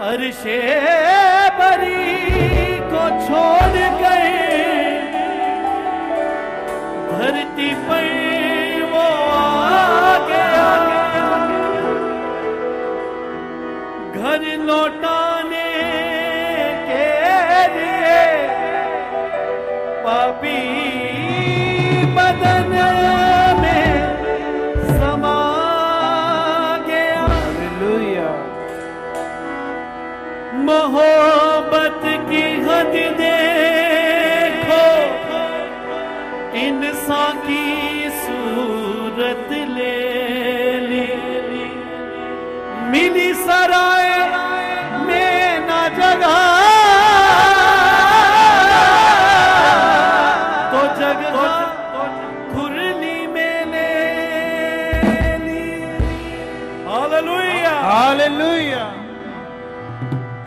अर्शे बरी को छोड़ गए, धरती पर वो आ गया, घर लौटाने के लिए पापी बदन में समा गया। हालेलुया। मोहब्बत की हद देखो, इंसान की सूरत ले ली, मिली सराय में ना जगह तो जगह खुरली में ले ली। Hallelujah hallelujah.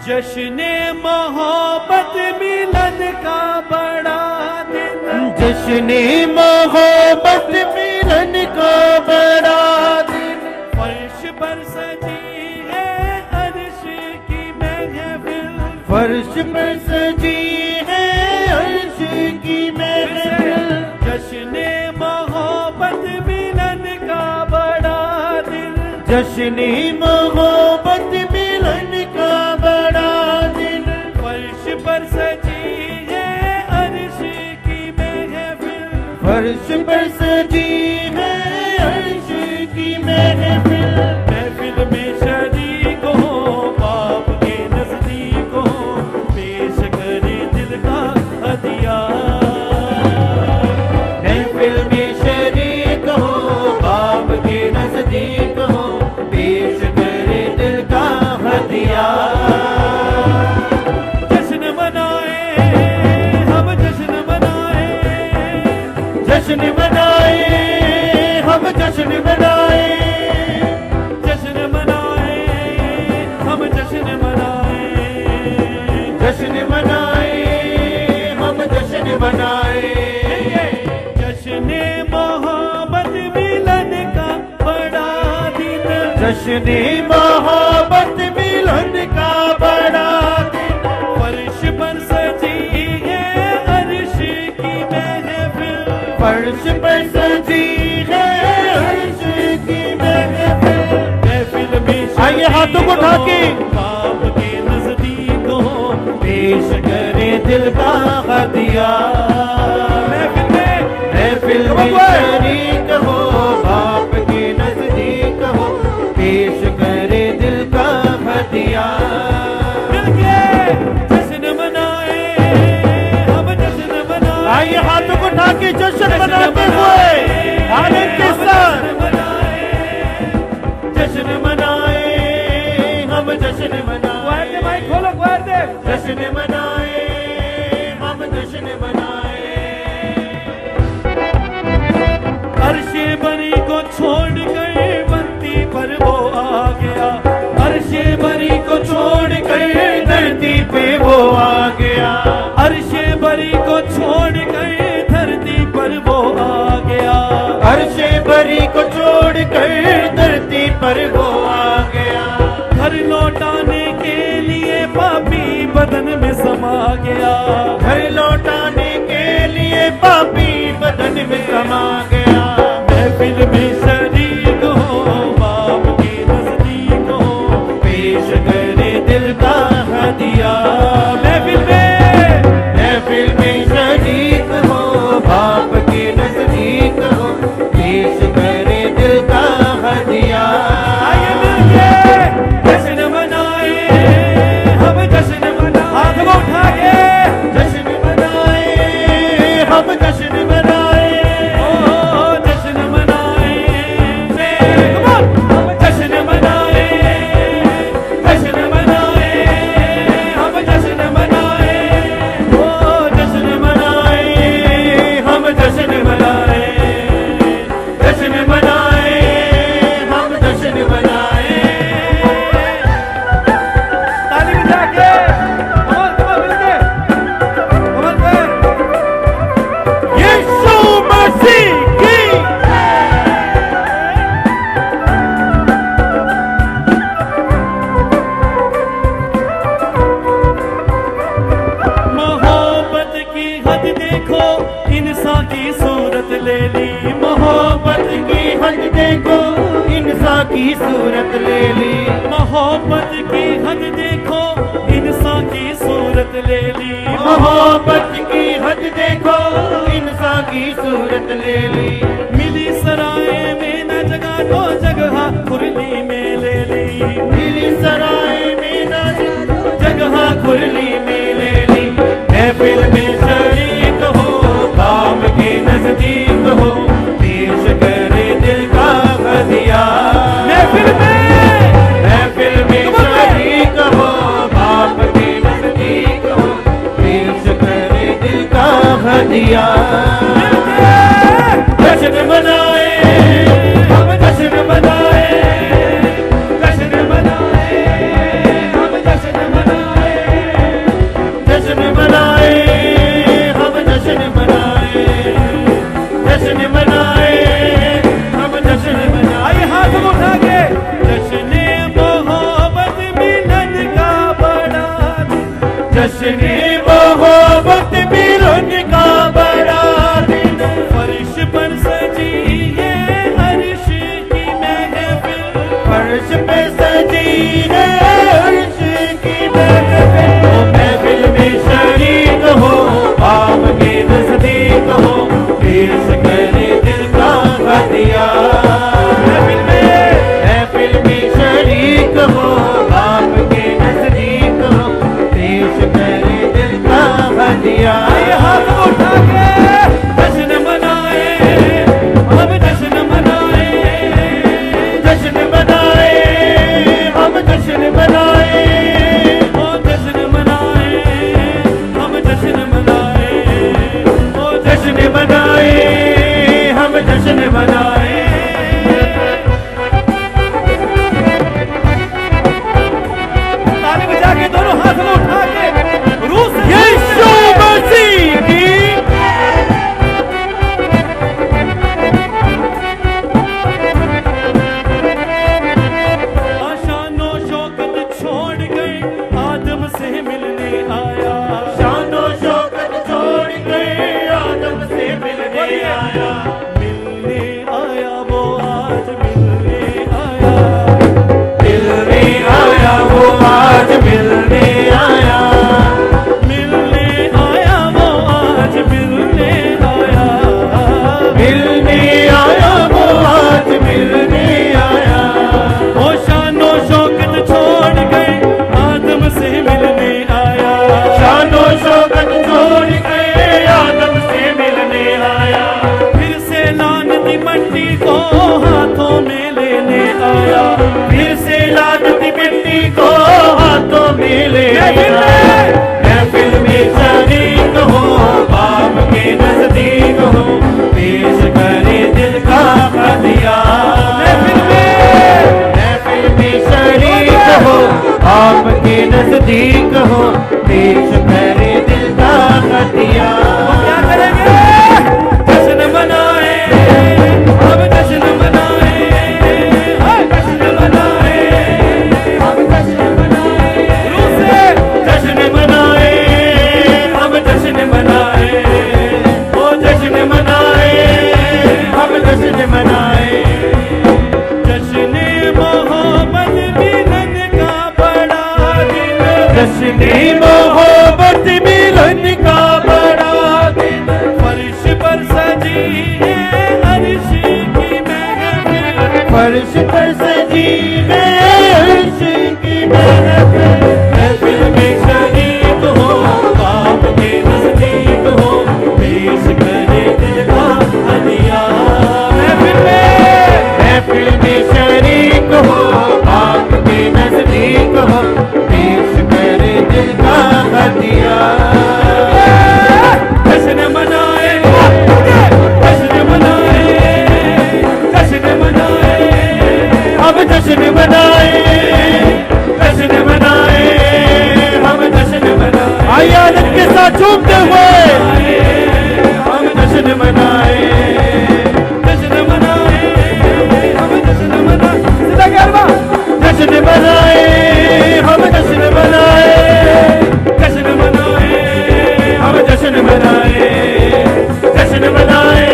जश्ने मोहब्बत मिलन का बड़ा दिन, जश्ने मोहब्बत मिलन का बड़ा दिन, फर्श पर सजी है अर्श की महफिल, फर्श पर सजी है अर्श की महफिल। जश्ने मोहब्बत मिलन का बड़ा दिन, जश्ने मोहब्बत मिलन का बड़ा दिन, फर्श पर सजी है अर्श की महफिल, फर्श पर सजी है अर्श की महफिल। महफिल में शरीक हो, बाप के नजदीक हो, पेश करे दिल का हदिया। महफिल में शरीक हो, बाप के नजदीक हो, पेश करे दिल का हदिया। जश्न मनाए हम, जश्न मनाए, जश्न मनाए हम, जश्न मनाए, जश्न मनाए हम, जश्न मनाए, जश्न मनाए हम, जश्न मनाए। जश्न मोहब्बत मिलन का बड़ा दिन, जश्न मोहब्बत मिलन का बड़ा दिन, फर्श पर सजी है अर्श की महफिल, फर्श पर सजी है अर्श की महफिल। महफिल में आइए हाथों को उठा के बाप के नजदीक हो, पेश करे दिल का हदिया। महफिल में शरीक हो, बाप के नजदीक हो, पेश करे दिल का हदिया। मिलके जश्न मनाए हम, जश्न मनाए। आइए हाथों को उठा के जश्न मनाते हुए आनंद के साथ जश्न मनाए हम, जश्न मनाए। भाई खोलो क्वार दे। जश्न मनाए हम, जश्न मनाए। अर्शे बरी को छोड़ कर बंती पर वो आ गया, अर्शे बरी को छोड़ कर धरती पे वो आ गया, अर्शे बरी को छोड़ कर धरती पर वो आ गया, अर्शे बरी को छोड़ कर धरती पर वो आ गया। घर लौटाने के लिए पापी बदन में समा गया, घर लौटाने के लिए पापी बदन में समा गया। महफिल में शरीक हो, बाप के नजदीक हो, पेश करे दिल का हदिया। महफिल में शरीक हो, बाप के नजदीक हो, पेश करे दिल का हदिया। आइए मिलके जश्न मनाए हम, जश्न मनाए। हाथ को उठा के जश्न मनाए हम, जश्न मनाए। हद देखो इंसान की सूरत ले ली। मोहब्बत की हद देखो इंसान की सूरत ले ली। मोहब्बत की हद देखो इंसान की सूरत ले ली। मिली सराय में न जगह तो जगह कुरली में ले ली। मिली सराय में न जगह कुरली में ले ली। महफिल में शरीक हो काम के नजदीक हो पेश करे दिल का हदिया। महफिल में शरीक हो बाप के नजदीक हो पेश करे दिल का हदिया। जश्न मनाए हम जश्न मनाए, जश्न मनाए हम जश्न मनाए, जश्न मनाए हम जश्न मनाए, जश्न मनाए हम जश्न मनाए। आइए हाथ उठा के जश्न मोहब्बत मिलन का बड़ा दिन। जश्न मोहब्बत मिलन का बड़ा दिन। फर्श पर सजी है अर्श की महफिल। फर्श पे सजी है अर्श की महफिल। वो महफिल में शरीक हो आप के नजदीक हो पेश करे दिल का हदिया। महफिल में शरीक हो आप के नजदीक हो पेश करे दिल का हदिया। आइए हाथ उठा के जश्न मनाए हम जश्न मनाए, जश्न मनाए हम जश्न मनाए, ओ जश्न मनाए हम जश्न मनाए, ओ जश्न मनाए हम जश्न मनाए। ताली बजा के दोनों हाथ में उठा के रूह से यीशु मसीह की शानो शौकत छोड़ गए आदम से मिलने आया। शानो शौकत छोड़ गए आदम से मिलने आया। मिलने आया वो आज मिलने आया। मिलने आया वो आज मिलने आया। मिलने आया वो आज मिलने आया। मिलने आया वो आज मिलने आया। ओ शानो शौकत छोड़ गए आदम से मिलने आया। शानो शौकत छोड़ गए आदम से मिलने आया। फिर से लानती मिट्टी को हाथों में लेने आया। फिर से लानती मिट्टी को हाथों में ले आया। महफिल में शरीक हो बाप के नजदीक हो पेश करे दिल का हदिया। महफिल में शरीक हो बाप के नजदीक हो पेश करे दिल का हदिया। क्या करेंगे? जश्न मनाए हम जश्न मनाए, जश्न मनाए हम जश्न मनाए, रूह से जश्न मनाए हम जश्न मनाए, ओ जश्न मनाए हम जश्न मनाए। जश्न मोहब्बत मिलन का बड़ा दिन। जश्न मोहब्बत मिलन का बड़ा दिन। फर्श पर सजी है अर्श की महफिल। फर्श पर सजी है अर्श की महफिल। महफिल में शरीक हो बाप के नजदीक हो पेश करे दिल का हदिया। महफिल में शरीक हो बाप के नजदीक हो पेश करे दिल का हदिया। जश्न मनाए जश्न मनाए, जश्न मनाए अब जश्न मनाए, जश्न मनाए हम जश्न मनाए। आइए आनंद के साथ झूमते हुए हम जश्न मनाए, जश्न मनाए हम जश्न मनाए। सीधा गरबा जश्न मनाए हम जश्न मनाए, जश्न मनाए हम जश्न मनाए, जश्न मनाए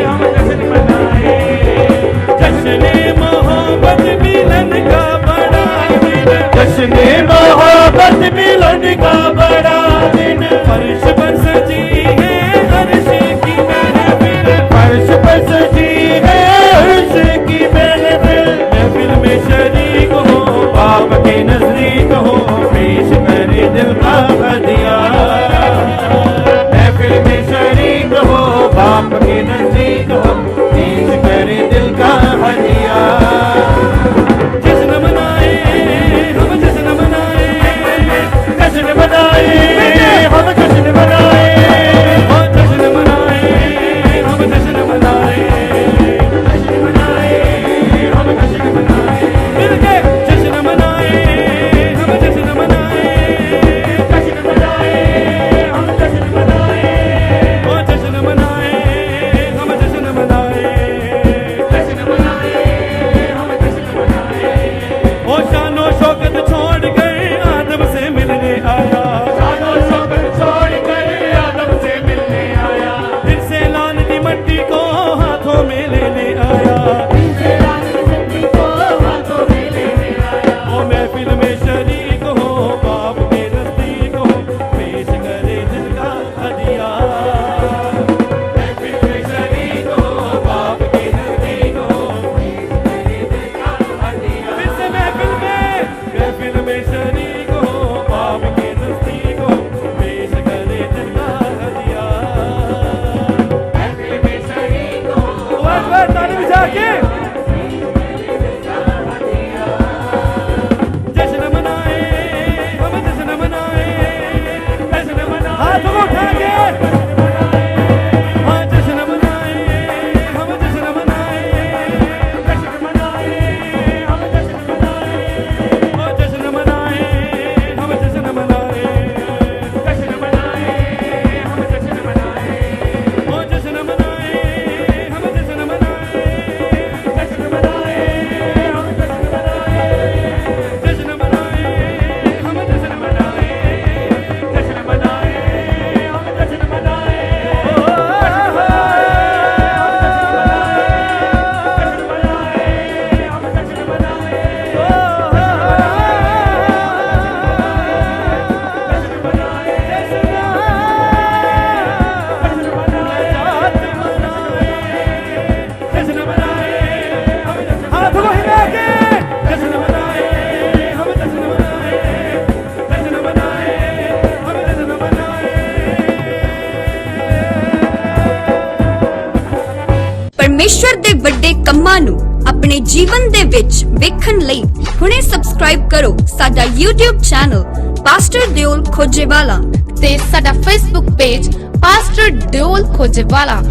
हम जश्न मनाए, मोहब्बत मिलन का बड़ा दिन। फर्श पर सजी है अर्श की महफिल, फर्श पर सजी है अर्श की महफिल। महफिल में शरीक हो, बाप के नजदीक हो, पेश करे दिल का हदिया। महफिल में शरीक हो, बाप के नजदीक हो, पेश करे दिल का हदिया। जश्न मनाए हम, जश्न मनाए, जश्न मनाए हम, जश्न मनाए, ओ जश्न मनाए हम, जश्न मनाए, जश्न मनाए हम, जश्न मनाए, मिलके जश्न मनाए हम, जश्न मनाए, जश्न मनाए हम, जश्न मनाए, ओ जश्न मनाए हम, जश्न मनाए, जश्न मनाए हम, जश्न मनाए। ओ शानो शौकत छोड़ कर आदम से मिलने आया, शानो शौकत छोड़ कर आदम से मिलने आया। फिर से लाल की मट्टी को हाथों में लेने आया। ओ महफिल में शरीक हो, बाप के नजदीक हो, पेश करे दिल का हदिया। महफिल में शरीक हो, बाप के नजदीक हो, फिर से महफिल में शरीक हो, बाप के नजदीक हो, पेश करे दिल का हदिया। महफिल में शरीक हो, आवाज में ताली बजा के जश्न मनाए हम, जश्न मनाए, जश्न मनाए, हाथ को उठा के हाँ जश्न मनाए हम, जश्न मनाए, जश्न मनाए हम, जश्न मनाए, ओ जश्न मनाए हम, जश्न मनाए, जश्न मनाए हम, जश्न मनाए, ओ जश्न मनाए हम, जश्न मनाए, जश्न मनाए हम, जश्न मनाए, जश्न मनाए हम, जश्न मनाए, जश्न मनाए हम, जश्न मनाए, हाथ को हिला के जश्न मनाए हम, जश्न मनाए, जश्न मनाए हम, जश्न मनाए। परमेश्वर ਦੇ ਵੱਡੇ ਕੰਮਾਂ ਨੂੰ ਆਪਣੇ ਜੀਵਨ ਦੇ ਵਿੱਚ ਵੇਖਣ ਲਈ ਹੁਣੇ ਸਬਸਕ੍ਰਾਈਬ ਕਰੋ ਸਾਡਾ YouTube ਚੈਨਲ ਪਾਸਟਰ ਦਿਓਲ ਖੋਜੇਵਾਲਾ ਤੇ ਸਾਡਾ ਫੇਸਬੁੱਕ ਪੇਜ ਪਾਸਟਰ ਦਿਓਲ ਖੋਜੇਵਾਲਾ।